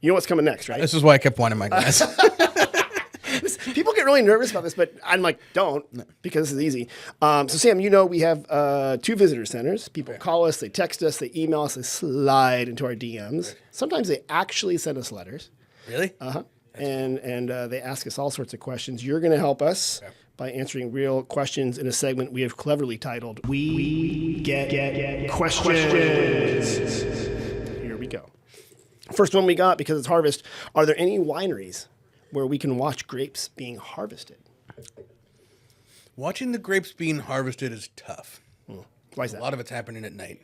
You know what's coming next, right? This is why I kept wine in my glass. People get really nervous about this, but I'm like, don't, because this is easy. So, Sam, we have 2 visitor centers. People call us, they text us, they email us, they slide into our DMs. Sometimes they actually send us letters. Really? Uh-huh. And they ask us all sorts of questions. You're going to help us by answering real questions in a segment we have cleverly titled, We Get Questions. Here we go. First one we got, because it's harvest, are there any wineries where we can watch grapes being harvested? Watching the grapes being harvested is tough. Why is that? A lot of it's happening at night.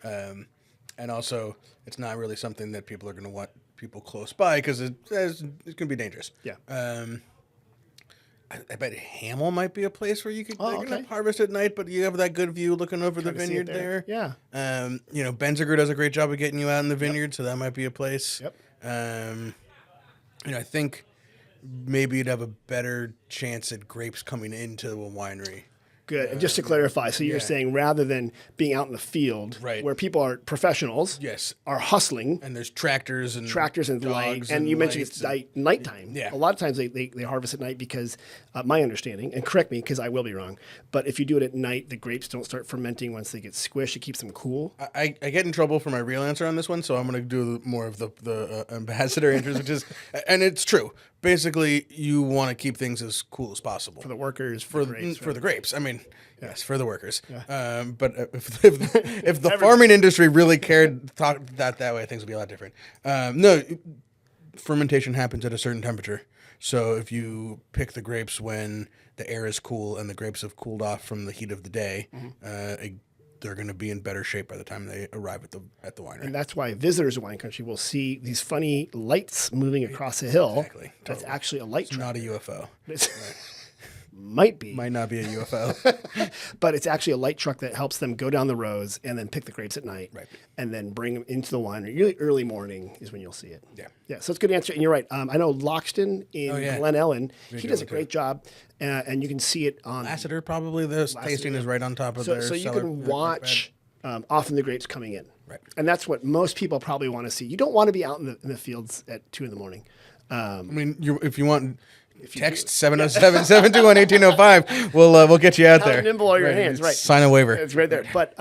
And also, it's not really something that people are going to want people close by because it's going to be dangerous. Yeah. I bet Hamel might be a place where you could harvest at night, but you have that good view looking over the vineyard there. Yeah. Benziger does a great job of getting you out in the vineyard, so that might be a place. Yep. I think maybe you'd have a better chance at grapes coming into a winery. Good. And just to clarify, so you're saying rather than being out in the field, where people are professionals, are hustling, and there's tractors and light, and you mentioned it's nighttime. Yeah. A lot of times they harvest at night because, my understanding, and correct me because I will be wrong, but if you do it at night, the grapes don't start fermenting once they get squished. It keeps them cool. I get in trouble for my real answer on this one, so I'm going to do more of the ambassador answers, which is, and it's true. Basically, you want to keep things as cool as possible For the workers, for the grapes. I mean, yes, for the workers. Yeah. But if the farming industry really thought that way, things would be a lot different. No, fermentation happens at a certain temperature. So if you pick the grapes when the air is cool and the grapes have cooled off from the heat of the day, they're going to be in better shape by the time they arrive at the winery. And that's why visitors to wine country will see these funny lights moving across a hill. Exactly. That's actually a light It's truck. not a UFO. Might be. Might not be a UFO. But it's actually a light truck that helps them go down the rows and then pick the grapes at night. Right. And then bring them into the winery. Really early morning is when you'll see it. Yeah. Yeah, so it's a good answer. And you're right. I know Loxton in Glen Ellen, he does a great job. And you can see it on... Lassiter, probably. The tasting is right on top of their So you cellar, can watch often the grapes coming in. Right. And that's what most people probably want to see. You don't want to be out in the fields at 2 in the morning. I mean, if you want... Text 707-721-1805. We'll get you out there. How nimble are your hands, right? Sign a waiver. It's right there. But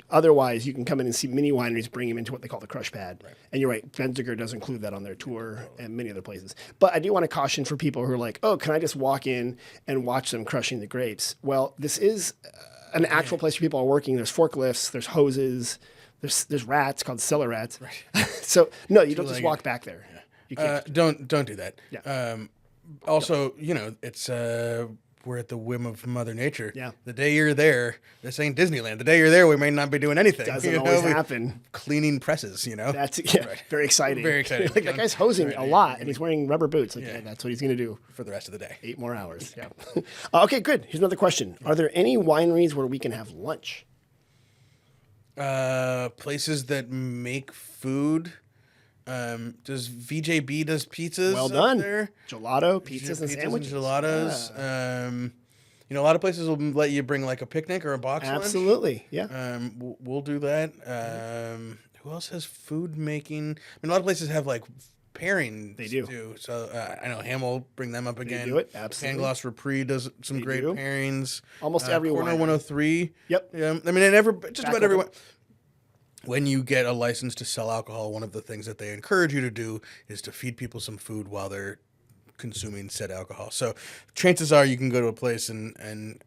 otherwise, you can come in and see many wineries bring them into what they call the crush pad. Right. And you're right, Benziger does include that on their tour and many other places. But I do want to caution for people who are like, oh, can I just walk in and watch them crushing the grapes? Well, this is an actual place where people are working. There's forklifts, there's hoses, there's rats called cellar rats. Right. So, no, you don't just walk back there. Yeah. You can't. Don't do that. Yeah. Also, it's we're at the whim of Mother Nature. Yeah. The day you're there, this ain't Disneyland. The day you're there, we may not be doing anything. Doesn't always happen. Cleaning presses, That's very exciting. Very exciting. Like that guy's hosing a lot, and he's wearing rubber boots. That's what he's going to do for the rest of the day. 8 more hours. Yeah. Okay, good. Here's another question: are there any wineries where we can have lunch? Places that make food. Does VJB does pizzas? Well done. There? Gelato, pizzas, and sandwiches. And gelatos. Yeah. A lot of places will let you bring like a picnic or a box lunch. Absolutely. Yeah. We'll do that. Who else has food making? I mean, a lot of places have like pairings. They do. So I know Hamel bring them up again. They do it. Absolutely. Pangloss Repris does some great pairings. Almost every Corner wine. 103. Yep. Yeah. I mean, just about everyone. When you get a license to sell alcohol, one of the things that they encourage you to do is to feed people some food while they're consuming said alcohol. So chances are you can go to a place and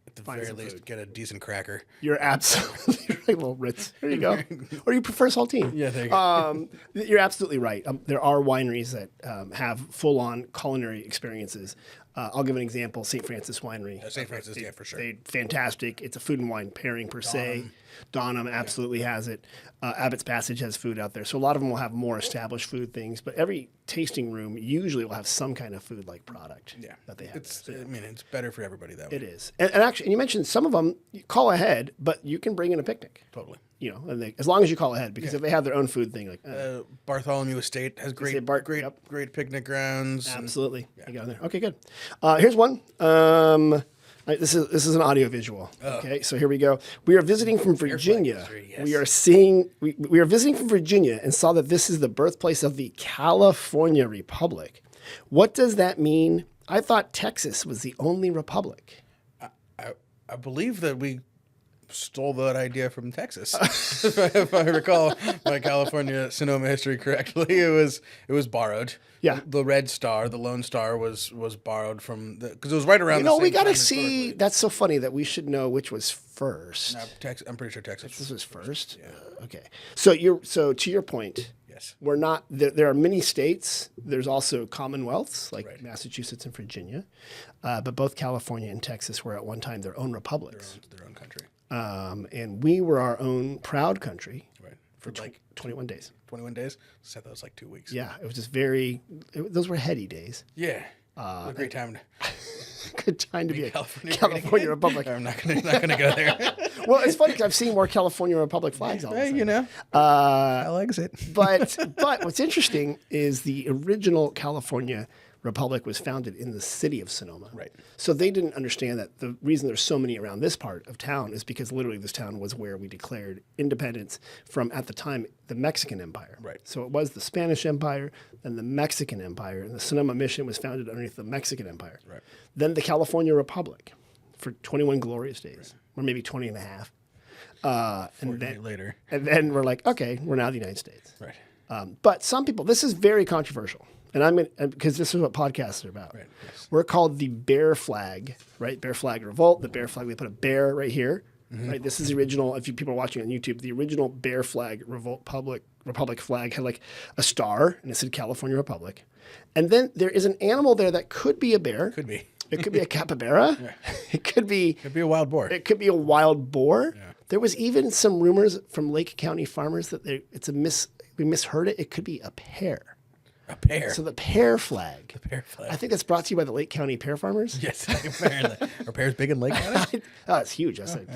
at the very least get a decent cracker. You're absolutely right. Well, Ritz, here you go. Or you prefer saltine. Yeah, there you go. You're absolutely right. There are wineries that have full-on culinary experiences. I'll give an example, St. Francis Winery. St. Francis, for sure. They're fantastic. It's a food and wine pairing per se. Donham absolutely has it. Abbott's Passage has food out there. So a lot of them will have more established food things, but every tasting room usually will have some kind of food-like product that they have. It's better for everybody that way. It is. And actually, and you mentioned some of them, you call ahead, but you can bring in a picnic. Totally. As long as you call ahead, because if they have their own food thing, like Bartholomew Estate has great picnic grounds. Absolutely. You got there. Okay, good. Here's one. This is an audio visual. Okay, so here we go. We are visiting from Virginia. history, yes. We are visiting from Virginia and saw that this is the birthplace of the California Republic. What does that mean? I thought Texas was the only republic. I believe that we stole that idea from Texas. if I recall my California Sonoma history correctly, it was borrowed. Yeah. The red star, the Lone Star, was borrowed from because it was right around. We got to see. That's so funny that we should know which was first. I'm pretty sure Texas. This was first. Yeah. Okay. So to your point. Yes. We're not. There are many states. There's also commonwealths like Massachusetts and Virginia, but both California and Texas were at one time their own republics. Their own country. And we were our own proud country For like 21 days. 21 days. Said that was like 2 weeks. Yeah, it was just those were heady days. Yeah. A great time. Good time to be a California Republic. I'm not gonna go there. Well, it's funny because I've seen more California Republic flags all the time. I like it. But what's interesting is the original California Republic was founded in the city of Sonoma. Right. So they didn't understand that the reason there's so many around this part of town is because literally this town was where we declared independence from, at the time, the Mexican Empire. Right. So it was the Spanish Empire, then the Mexican Empire, and the Sonoma Mission was founded underneath the Mexican Empire. Right. Then the California Republic for 21 glorious days, or maybe 20 and a half. And then later. And then we're like, okay, we're now the United States. Right. But some people, this is very controversial. And I'm going to, because this is what podcasts are about. Right, yes. We're called the Bear Flag, right? Bear Flag Revolt, the Bear Flag. We put a bear right here, right? This is the original, if people are watching on YouTube, the original Bear Flag Revolt Republic flag had like a star and it said California Republic. And then there is an animal there that could be a bear. Could be. It could be a capybara. It could be a wild boar. It could be a wild boar. Yeah. There was even some rumors from Lake County farmers that we misheard it. It could be a pear. A pear. So the pear flag. The pear flag. I think that's brought to you by the Lake County pear farmers. Yes, apparently. Are pears big in Lake County? Oh, it's huge. That's like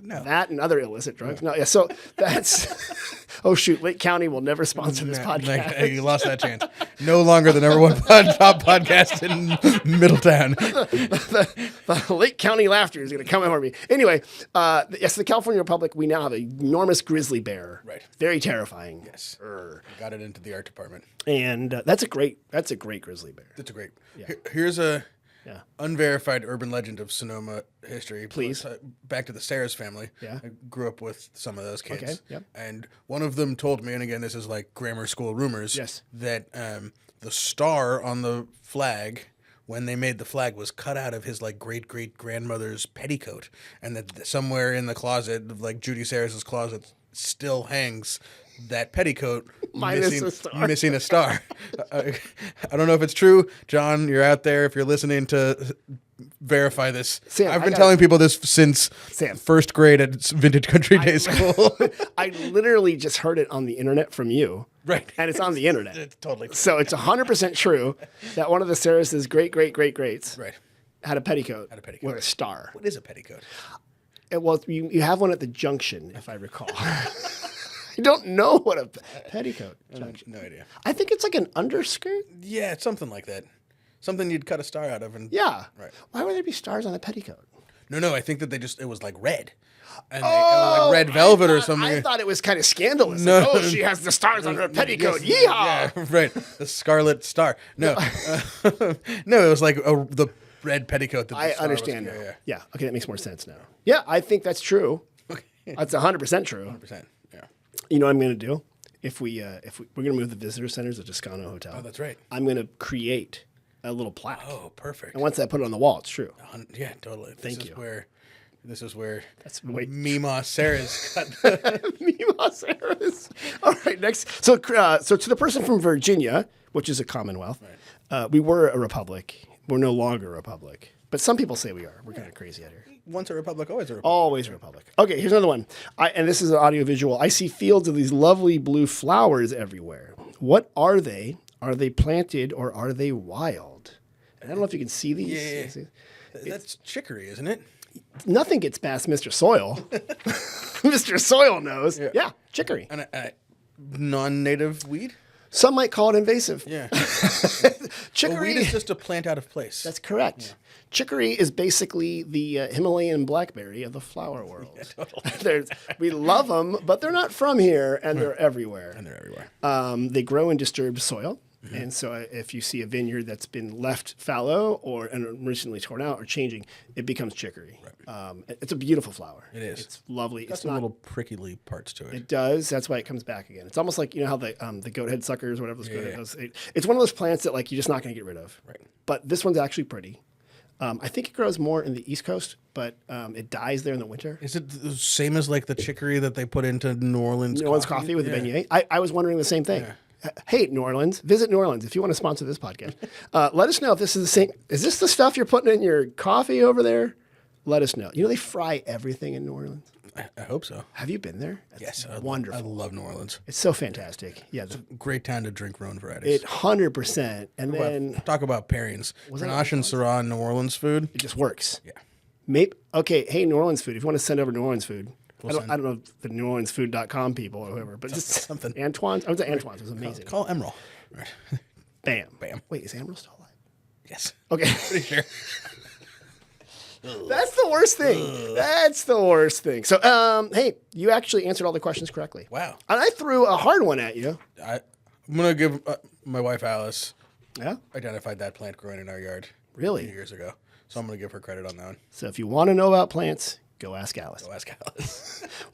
No. that and other illicit drugs. No, yeah. So that's. Oh shoot! Lake County will never sponsor this podcast. You lost that chance. No longer the number one top podcast in Middletown. the Lake County laughter is going to come over me. Anyway, yes, the California Republic. We now have an enormous grizzly bear. Right. Very terrifying. Yes. Got it into the art department. And that's a great grizzly bear. That's a great. Here's a Yeah. unverified urban legend of Sonoma history. Please. Back to the Sayers family. Yeah. I grew up with some of those kids. Okay, yep. And one of them told me, and again, this is like grammar school rumors, Yes. that the star on the flag, when they made the flag, was cut out of his like great-great-grandmother's petticoat, and that somewhere in the closet, like Judy Sayers' closet, still hangs that petticoat missing a star. I don't know if it's true. John, you're out there. If you're listening to verify this. Sam, I've been telling people this since first grade at Vintage Country Day School. I literally just heard it on the internet from you. Right. And it's on the internet. It's totally true. So it's 100% true that one of the Sarah's great-great-great-greats had a petticoat with a star. What is a petticoat? Well, you have one at the junction, if I recall. I don't know what a petticoat junction. No idea. I think it's like an underskirt. Yeah, it's something like that. Something you'd cut a star out of. And Yeah. Right. Why would there be stars on a petticoat? No, I think that it was like red. And like red velvet or something. I thought it was kind of scandalous. No. Like, she has the stars on her petticoat. Yeehaw! Yeah, right. The scarlet star. No. No, it was like the red petticoat. That the I star understand was, now. Yeah. Okay, that makes more sense now. Yeah, I think that's true. That's 100% true. 100%. Yeah. You know what I'm going to do? If we're going to move the visitor centers at Toscano Hotel. Oh, that's right. I'm going to create a little plaque. Oh, perfect. And once I put it on the wall, it's true. Yeah, totally. Thank you. This is where Mima Sarah's got Mima Sarah's. All right, next. So to the person from Virginia, which is a commonwealth, we were a republic. We're no longer a republic. But some people say we are. We're kind of crazy out here. Once a republic, always a republic. Always a republic. Okay, here's another one. And this is an audio visual. I see fields of these lovely blue flowers everywhere. What are they? Are they planted or are they wild? And I don't know if you can see these. Yeah. That's chicory, isn't it? Nothing gets past Mr. Soil. Mr. Soil knows. Yeah, chicory. And a non-native weed? Some might call it invasive. Yeah. Chicory. Weed is just a plant out of place. That's correct. Chicory is basically the Himalayan blackberry of the flower world. We love them, but they're not from here, and they're everywhere. They grow in disturbed soil. And so if you see a vineyard that's been left fallow or and recently torn out or changing, it becomes chicory. It's a beautiful flower. It is. It's lovely. Got It's some not. little prickly parts to it. It does. That's why it comes back again. It's almost like how the goat head suckers, whatever those goat head does. It's one of those plants that like you're just not going to get rid of. Right. But this one's actually pretty. I think it grows more in the East Coast, but it dies there in the winter. Is it the same as like the chicory that they put into New Orleans? New Orleans coffee with the beignet. I was wondering the same thing. Hey, New Orleans, visit New Orleans if you want to sponsor this podcast. Let us know if this is the same. Is this the stuff you're putting in your coffee over there? Let us know. They fry everything in New Orleans. I hope so. Have you been there? Yes, Wonderful. I love New Orleans. It's so fantastic. Yeah, Great time to drink Rhone varieties. 100%. And then Talk about pairings. Grenache and Syrah and New Orleans food. it just works. Yeah. Maybe okay. Hey, New Orleans food. If you want to send over New Orleans food, I don't know the NewOrleansFood.com people or whoever, but just something. Antoine's. I was at Antoine's. It was amazing. Call Emerald. Right. Bam. Bam. Wait, is Emerald still alive? Yes. Okay. Pretty sure. That's the worst thing. That's the worst thing. So, hey, you actually answered all the questions correctly. Wow. And I threw a hard one at you. I'm going to give my wife Alice Yeah. identified that plant growing in our yard Really? a few years ago. So I'm going to give her credit on that one. So if you want to know about plants, go ask Alice. Go ask Alice.